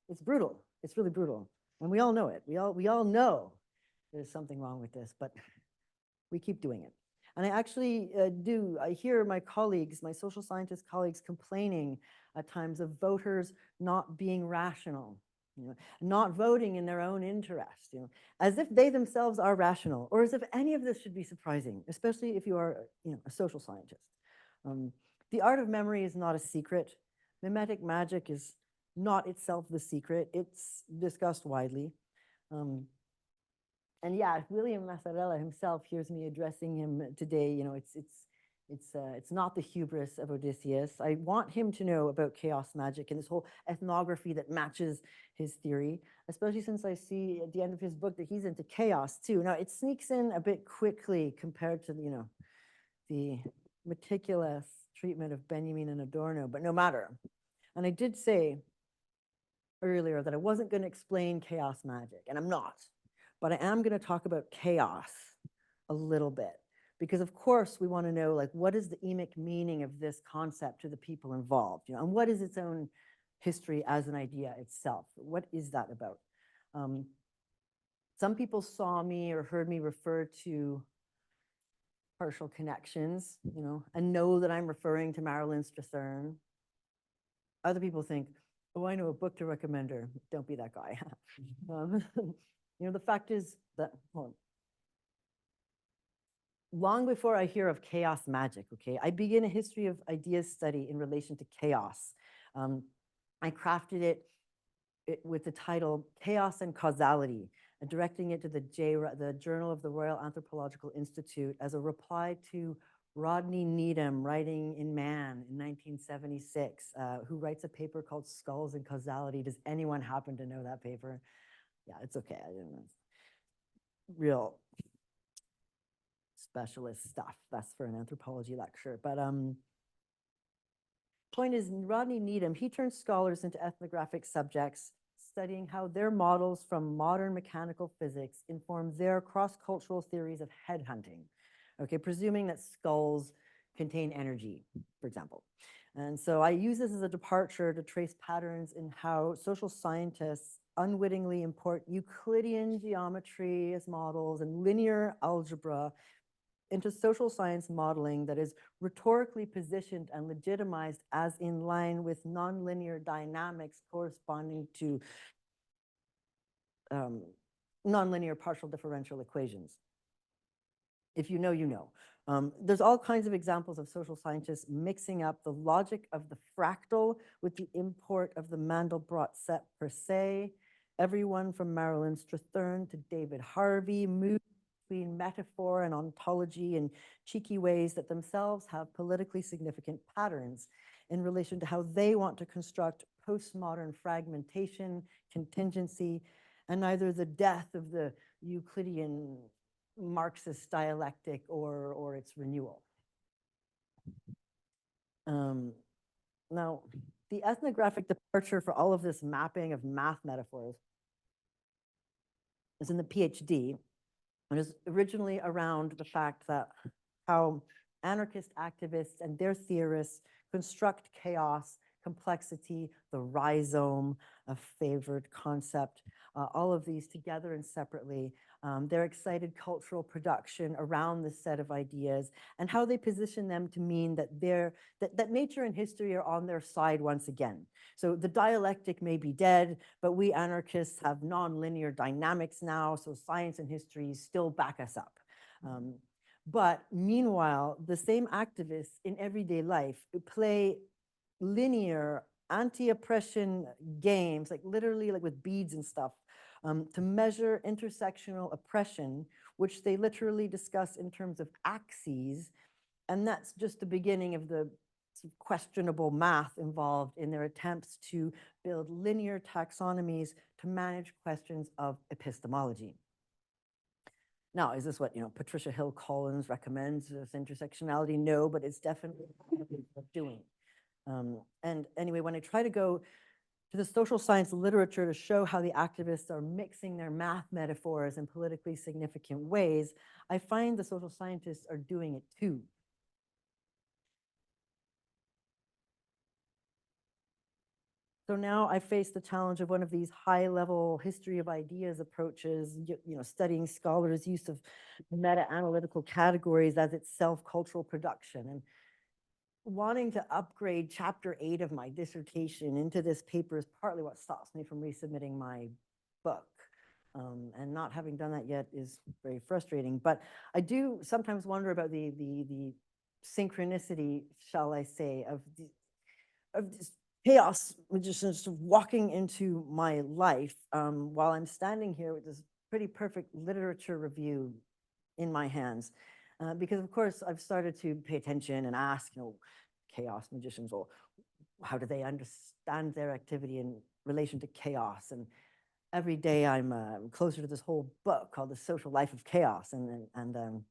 it's brutal. It's really brutal. And we all know it. We all know there's something wrong with this, but we keep doing it. And I actually I hear my colleagues, my social scientist colleagues complaining at times of voters not being rational, not voting in their own interest, as if they themselves are rational, or as if any of this should be surprising, especially if you are a social scientist. The art of memory is not a secret. Mimetic magic is not itself the secret. It's discussed widely. Um, and yeah, if William Massarella himself hears me addressing him today, it's not the hubris of Odysseus. I want him to know about chaos magic and this whole ethnography that matches his theory, especially since I see at the end of his book that he's into chaos too. Now, it sneaks in a bit quickly compared to, the meticulous treatment of Benjamin and Adorno, but no matter. And I did say earlier that I wasn't going to explain chaos magic, and I'm not, but I am going to talk about chaos a little bit. Because of course we want to know, like, what is the emic meaning of this concept to the people involved, and what is its own history as an idea itself? What is that about? Some people saw me or heard me refer to partial connections, and know that I'm referring to Marilyn Strathern. Other people think, oh, I know a book to recommend her. Don't be that guy. The fact is that, long before I hear of chaos magic, okay, I begin a history of ideas study in relation to chaos. I crafted it with the title Chaos and Causality, directing it to the Journal of the Royal Anthropological Institute as a reply to Rodney Needham, writing in Man in 1976, who writes a paper called Skulls and Causality. Does anyone happen to know that paper? Yeah, it's okay. I didn't know. Real specialist stuff. That's for an anthropology lecture. But point is, Rodney Needham, he turns scholars into ethnographic subjects, studying how their models from modern mechanical physics inform their cross-cultural theories of headhunting. Okay, presuming that skulls contain energy, for example. And so I use this as a departure to trace patterns in how social scientists unwittingly import Euclidean geometry as models and linear algebra into social science modeling that is rhetorically positioned and legitimized as in line with nonlinear dynamics corresponding to nonlinear partial differential equations. If you know, you know. There's all kinds of examples of social scientists mixing up the logic of the fractal with the import of the Mandelbrot set per se. Everyone from Marilyn Strathern to David Harvey moves between metaphor and ontology in cheeky ways that themselves have politically significant patterns in relation to how they want to construct postmodern fragmentation, contingency, and either the death of the Euclidean Marxist dialectic or its renewal. Now, the ethnographic departure for all of this mapping of math metaphors is in the PhD, and is originally around the fact that how anarchist activists and their theorists construct chaos, complexity, the rhizome, a favored concept, all of these together and separately, their excited cultural production around this set of ideas, and how they position them to mean that that nature and history are on their side once again. So the dialectic may be dead, but we anarchists have nonlinear dynamics now, so science and history still back us up. But meanwhile, the same activists in everyday life play linear anti-oppression games, like literally like with beads and stuff, to measure intersectional oppression, which they literally discuss in terms of axes. And that's just the beginning of the questionable math involved in their attempts to build linear taxonomies to manage questions of epistemology. Now, is this what Patricia Hill Collins recommends as intersectionality? No, but it's definitely what they're doing. And anyway, when I try to go to the social science literature to show how the activists are mixing their math metaphors in politically significant ways, I find the social scientists are doing it too. So now I face the challenge of one of these high-level history of ideas approaches, studying scholars' use of meta-analytical categories as itself cultural production, and wanting to upgrade chapter 8 of my dissertation into this paper is partly what stops me from resubmitting my book. And not having done that yet is very frustrating. But I do sometimes wonder about the synchronicity, shall I say, of this chaos magicians sort of walking into my life while I'm standing here with this pretty perfect literature review in my hands. Because of course I've started to pay attention and ask, chaos magicians, well, how do they understand their activity in relation to chaos? And every day I'm closer to this whole book called The Social Life of Chaos. And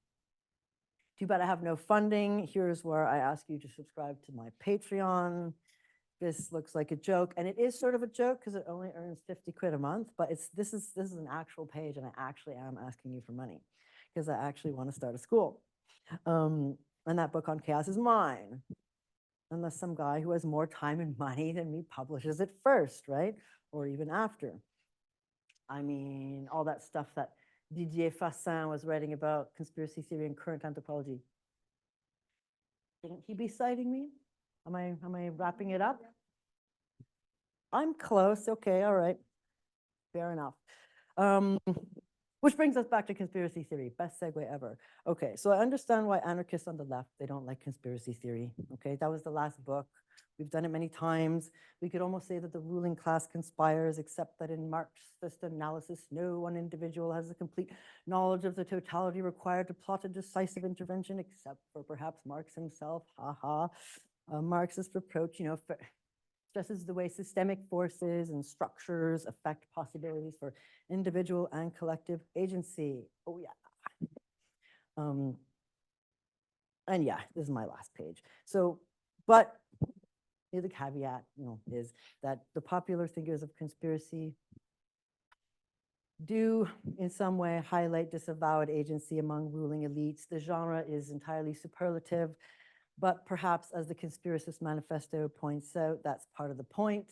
too bad I have no funding. Here's where I ask you to subscribe to my Patreon. This looks like a joke, and it is sort of a joke because it only earns 50 quid a month, but this is an actual page, and I actually am asking you for money because I actually want to start a school. And that book on chaos is mine, unless some guy who has more time and money than me publishes it first, right? Or even after. I mean, all that stuff that Didier Fassin was writing about conspiracy theory and current anthropology. Shouldn't he be citing me? Am I wrapping it up? I'm close. Okay, all right. Fair enough. Which brings us back to conspiracy theory. Best segue ever. Okay, so I understand why anarchists on the left, they don't like conspiracy theory. Okay, that was the last book. We've done it many times. We could almost say that the ruling class conspires, except that in Marxist analysis, no one individual has the complete knowledge of the totality required to plot a decisive intervention, except for perhaps Marx himself. Ha ha. A Marxist approach, stresses the way systemic forces and structures affect possibilities for individual and collective agency. Oh yeah. And yeah, this is my last page. So, but the caveat, is that the popular thinkers of conspiracy do in some way highlight disavowed agency among ruling elites. The genre is entirely superlative, but perhaps as the Conspiracist Manifesto points out, that's part of the point.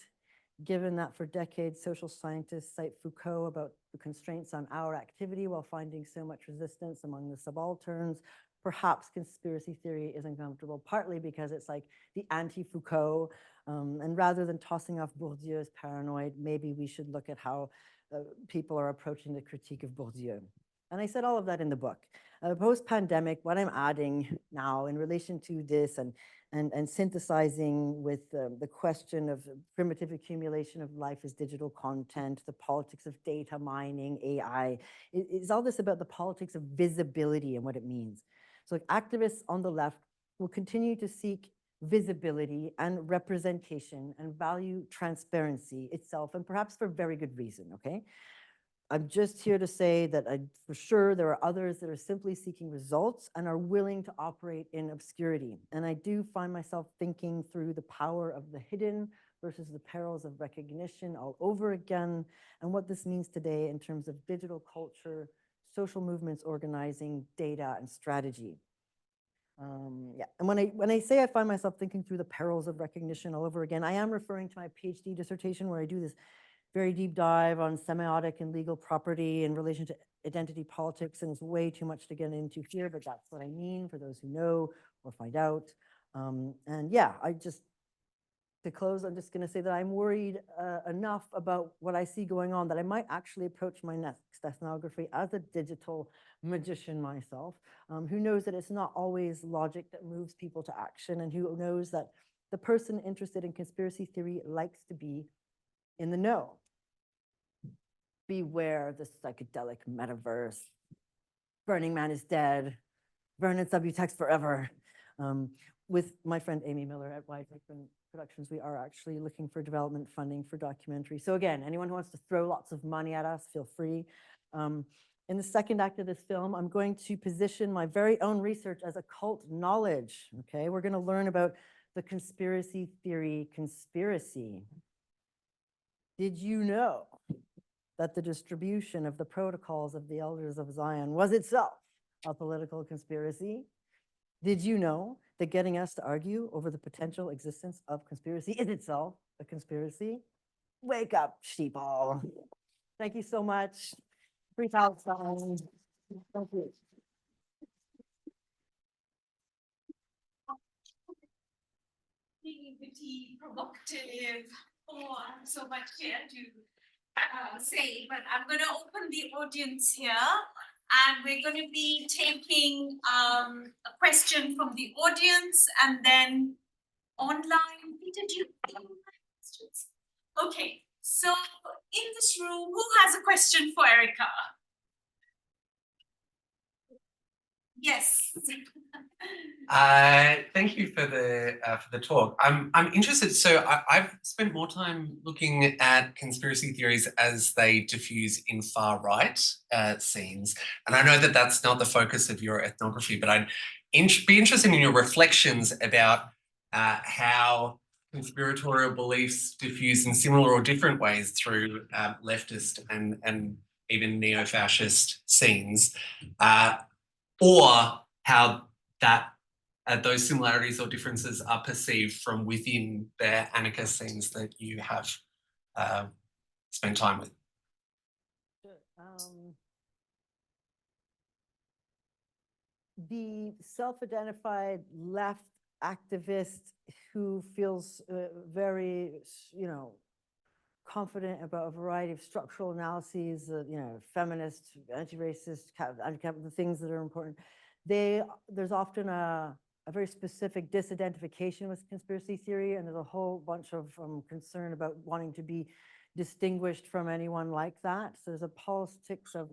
Given that for decades, social scientists cite Foucault about the constraints on our activity while finding so much resistance among the subalterns, perhaps conspiracy theory is uncomfortable, partly because it's like the anti-Foucault, and rather than tossing off Bourdieu as paranoid, maybe we should look at how people are approaching the critique of Bourdieu. And I said all of that in the book. Post-pandemic, what I'm adding now in relation to this and synthesizing with the question of primitive accumulation of life as digital content, the politics of data mining, AI, is all this about the politics of visibility and what it means. So like activists on the left will continue to seek visibility and representation and value transparency itself, and perhaps for very good reason, okay? I'm just here to say that for sure there are others that are simply seeking results and are willing to operate in obscurity. And I do find myself thinking through the power of the hidden versus the perils of recognition all over again, and what this means today in terms of digital culture, social movements organizing, data, and strategy. Yeah, and when I say I find myself thinking through the perils of recognition all over again, I am referring to my PhD dissertation where I do this very deep dive on semiotic and legal property in relation to identity politics, and it's way too much to get into here, but that's what I mean for those who know or find out. And yeah, to close, I'm just going to say that I'm worried enough about what I see going on that I might actually approach my next ethnography as a digital magician myself, who knows that it's not always logic that moves people to action, and who knows that the person interested in conspiracy theory likes to be in the know. Beware the psychedelic metaverse. Burning Man is dead. Burn and Subutex forever. With my friend Amy Miller at Wide Productions, we are actually looking for development funding for documentary. So again, anyone who wants to throw lots of money at us, feel free. In the second act of this film, I'm going to position my very own research as occult knowledge, okay? We're gonna learn about the conspiracy theory conspiracy. Did you know that the distribution of the protocols of the elders of Zion was itself a political conspiracy? Did you know that getting us to argue over the potential existence of conspiracy is itself a conspiracy? Wake up, sheeple. Thank you so much. Free Palestine. Thank you. Being witty, provocative. Oh, I have so much here to say, but I'm going to open the audience here, and we're going to be taking a question from the audience and then online. Peter, do you questions? Okay, so in this room, who has a question for Erica? Yes. Thank you for the talk. I'm interested. So I've spent more time looking at conspiracy theories as they diffuse in far right scenes, and I know that that's not the focus of your ethnography, but I'd be interested in your reflections about how conspiratorial beliefs diffuse in similar or different ways through leftist and even neo-fascist scenes, or how that those similarities or differences are perceived from within the anarchist scenes that you have spent time with. The self-identified left activist who feels very, confident about a variety of structural analyses, feminist, anti-racist, the things that are important. There's often a very specific disidentification with conspiracy theory, and there's a whole bunch of concern about wanting to be distinguished from anyone like that. So there's a politics of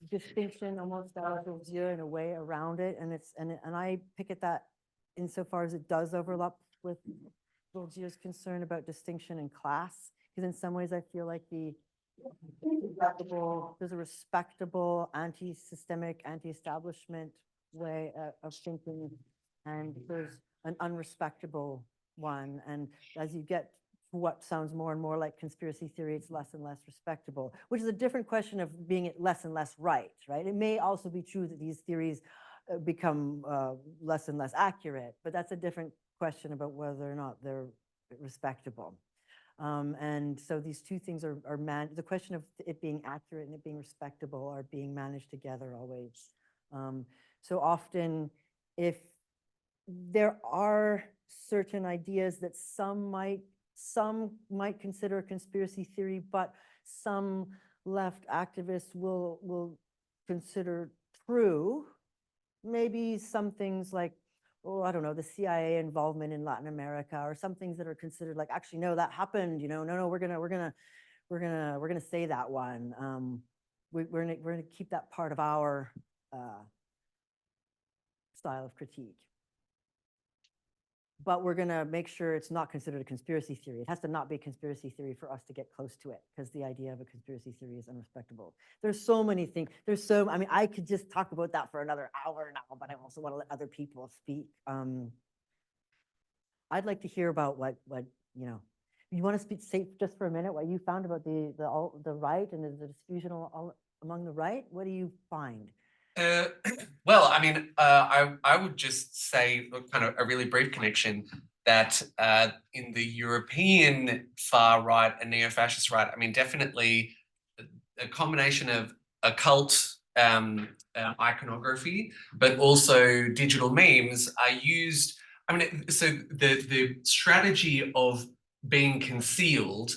distinction almost out of in a way around it, and I pick at that insofar as it does overlap with Bourdieu's concern about distinction in class, because in some ways I feel like there's a respectable anti-systemic, anti-establishment way of thinking, and there's an unrespectable one, and as you get to what sounds more and more like conspiracy theory, it's less and less respectable, which is a different question of being less and less right? It may also be true that these theories become less and less accurate, but that's a different question about whether or not they're respectable. And so these two things are the question of it being accurate and it being respectable are being managed together always. So often, if there are certain ideas that some might consider a conspiracy theory, but some left activists will consider true, maybe some things like, oh, I don't know, the CIA involvement in Latin America, or some things that are considered like, actually, no, that happened. No, we're gonna say that one. We're gonna keep that part of our style of critique. But we're gonna make sure it's not considered a conspiracy theory. It has to not be a conspiracy theory for us to get close to it, because the idea of a conspiracy theory is unrespectable. There's so many things. I mean, I could just talk about that for another hour now, but I also want to let other people speak. I'd like to hear about what you want to speak, say just for a minute what you found about the right and the diffusion among the right. What do you find? Well, I mean, I would just say, kind of a really brief connection, that in the European far right and neo-fascist right, I mean, definitely a combination of occult iconography, but also digital memes are used. I mean, so the strategy of being concealed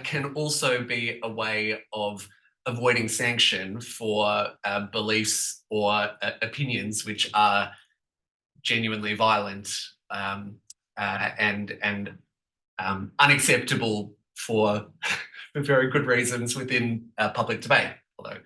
can also be a way of avoiding sanction for beliefs or opinions which are genuinely violent and unacceptable for very good reasons within public debate. Although,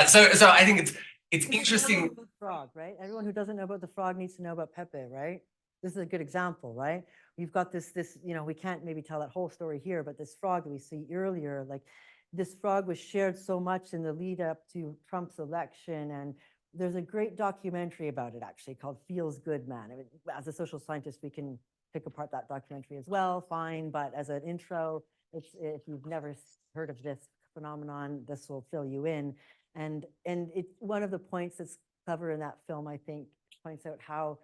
so I think it's interesting. Frog, right? Everyone who doesn't know about the frog needs to know about Pepe, right? This is a good example, right? We've got this, we can't maybe tell that whole story here, but this frog that we see earlier, like this frog was shared so much in the lead up to Trump's election, and there's a great documentary about it actually called Feels Good Man. I mean, as a social scientist, we can pick apart that documentary as well, fine, but as an intro, if you've never heard of this phenomenon, this will fill you in. And it's one of the points that's clever in that film, I think, points out how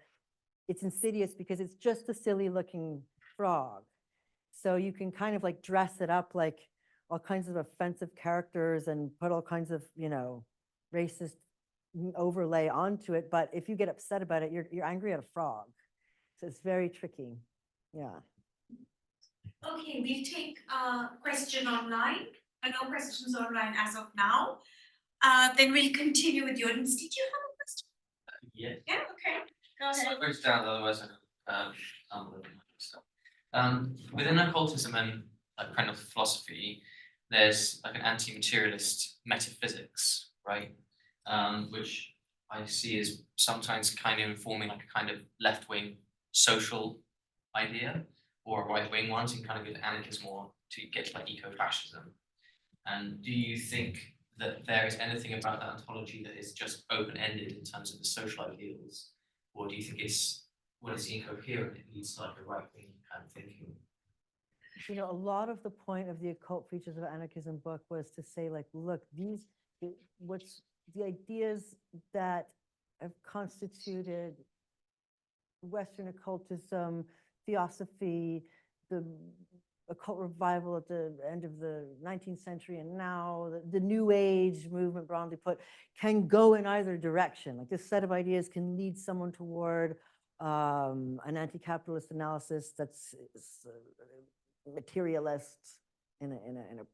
it's insidious because it's just a silly looking frog. So you can kind of like dress it up like all kinds of offensive characters and put all kinds of, racist overlay onto it. But if you get upset about it, you're angry at a frog. So it's very tricky. Yeah. Okay, we'll take a question online. No questions online as of now. Then we'll continue with the audience. Did you have a question? Yeah. Yeah, okay. Go ahead. First down, otherwise, stuff. Within occultism and like kind of philosophy, there's like an anti-materialist metaphysics, right? Which I see as sometimes kind of informing like a kind of left-wing social idea or a right-wing one, so you kind of go to anarchism or to get to like eco-fascism. And do you think that there is anything about that ontology that is just open-ended in terms of the social ideals? Or do you think it's, when it's incoherent, it needs like a right-wing kind of thinking? You know, a lot of the point of the Occult Features of Anarchism book was to say, like, look, what's the ideas that have constituted Western occultism, theosophy, the occult revival at the end of the 19th century and now, the New Age movement, broadly put, can go in either direction. Like this set of ideas can lead someone toward an anti-capitalist analysis that's materialist in a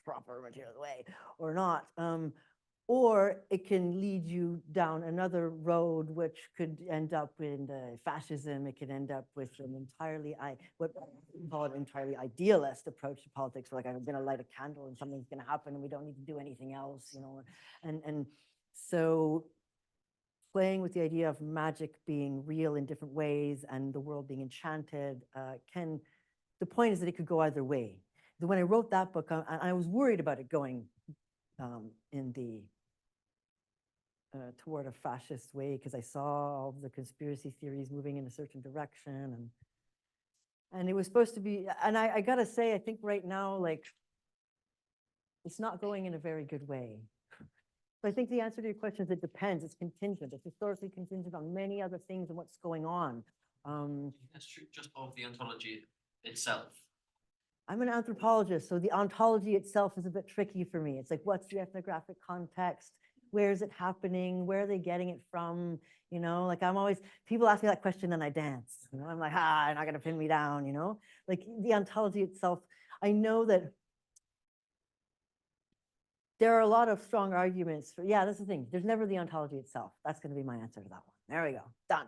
proper material way or not. Or it can lead you down another road, which could end up in fascism. It could end up with an entirely, what we call an entirely idealist approach to politics. Like I'm going to light a candle and something's going to happen and we don't need to do anything else, you know. And so playing with the idea of magic being real in different ways and the world being enchanted the point is that it could go either way. When I wrote that book, I was worried about it going in the toward a fascist way, because I saw all the conspiracy theories moving in a certain direction, and it was supposed to be. And I gotta say, I think right now, like, it's not going in a very good way. So I think the answer to your question is it depends. It's contingent. It's historically contingent on many other things and what's going on. That's true, just of the ontology itself. I'm an anthropologist, so the ontology itself is a bit tricky for me. It's like, what's the ethnographic context? Where is it happening? Where are they getting it from? You know, like I'm always, people ask me that question and I dance. You know, I'm like, you're not gonna pin me down, you know? Like the ontology itself, I know that there are a lot of strong arguments for, yeah, that's the thing. There's never the ontology itself. That's gonna be my answer to that one. There we go, done.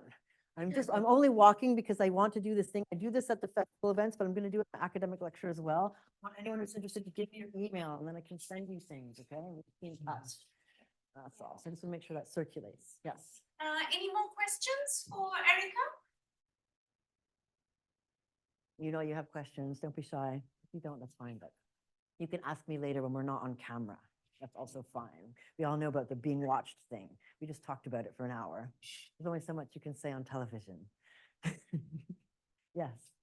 I'm only walking because I want to do this thing. I do this at the festival events, but I'm going to do it in an academic lecture as well. I want anyone who's interested to give me your email and then I can send you things, okay? And we can be in touch. That's all. So I just want to make sure that circulates. Yes. Any more questions for Erica? You know, you have questions. Don't be shy. If you don't, that's fine. But you can ask me later when we're not on camera. That's also fine. We all know about the being watched thing. We just talked about it for an hour. There's only so much you can say on television. Yes.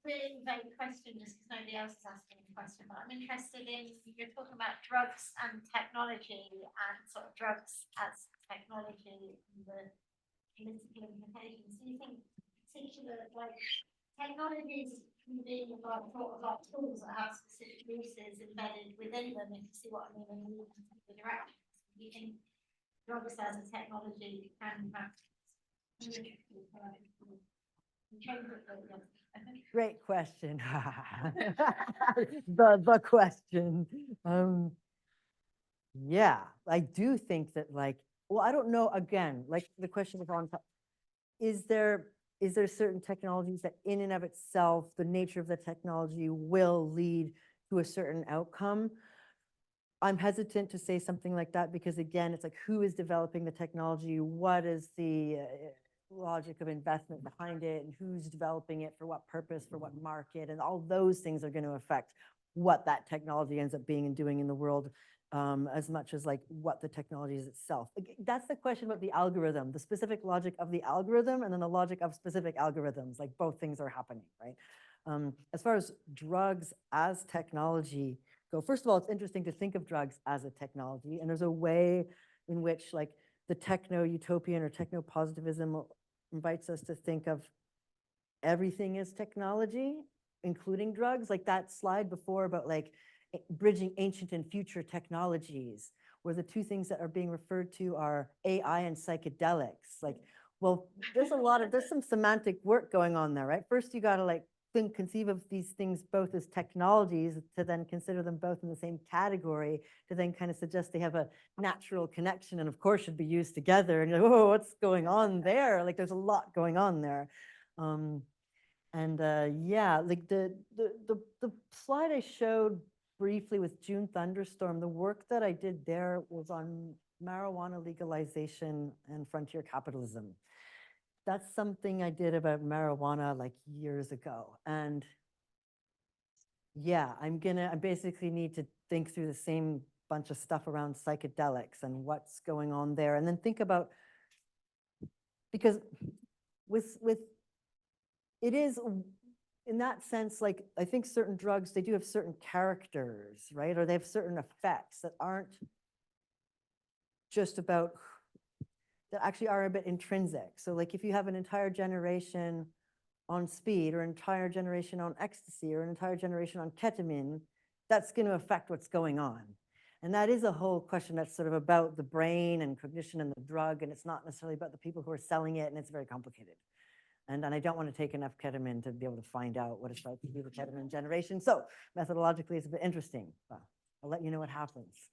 Really vague question, just because nobody else is asking a question, but I'm interested in, you're talking about drugs and technology and sort of drugs as technology and the political implications. Do you think particular like technologies can be like sort of like tools that have specific uses embedded within them, if you see what I mean, and move in the directions? Do you think drugs as a technology can have Great question. the question. Yeah, I do think that, like, well, I don't know, again, like the question of on top, is there certain technologies that in and of itself, the nature of the technology will lead to a certain outcome? I'm hesitant to say something like that because, again, it's like, who is developing the technology? What is the logic of investment behind it, and who's developing it for what purpose, for what market, and all those things are going to affect what that technology ends up being and doing in the world, as much as like what the technology is itself. Like, that's the question about the algorithm, the specific logic of the algorithm, and then the logic of specific algorithms. Like both things are happening, right? As far as drugs as technology go, first of all, it's interesting to think of drugs as a technology, and there's a way in which, like, the techno-utopian or techno-positivism invites us to think of everything as technology, including drugs. Like that slide before about like bridging ancient and future technologies, where the two things that are being referred to are AI and psychedelics. Like, well, there's some semantic work going on there, right? First, you got to like conceive of these things both as technologies, to then consider them both in the same category, to then kind of suggest they have a natural connection and of course should be used together. And you're like, oh, what's going on there? Like there's a lot going on there. And yeah, like the slide I showed briefly with June Thunderstorm, the work that I did there was on marijuana legalization and frontier capitalism. That's something I did about marijuana like years ago. And yeah, I basically need to think through the same bunch of stuff around psychedelics and what's going on there. And then think about, because with it is in that sense, like I think certain drugs, they do have certain characters, right? Or they have certain effects that aren't just about, that actually are a bit intrinsic. So like if you have an entire generation on speed or an entire generation on ecstasy or an entire generation on ketamine, that's going to affect what's going on. And that is a whole question that's sort of about the brain and cognition and the drug, and it's not necessarily about the people who are selling it, and it's very complicated. And I don't want to take enough ketamine to be able to find out what it's like to be the ketamine generation. So methodologically, it's a bit interesting. But I'll let you know what happens.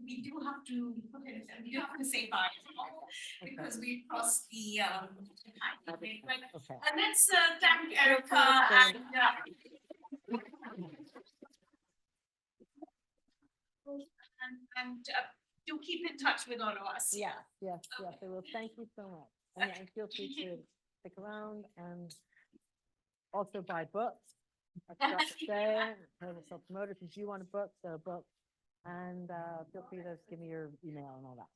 We do have to put it, we do have to say bye because we crossed the time limit. But Okay. let's thank Erica and do keep in touch with all of us. Yes, yes, yes. I will. Thank you so much. And yeah, feel free to stick around and also buy books. I forgot to say, self-promoted. If you want a book, so book. And feel free to give me your email and all that.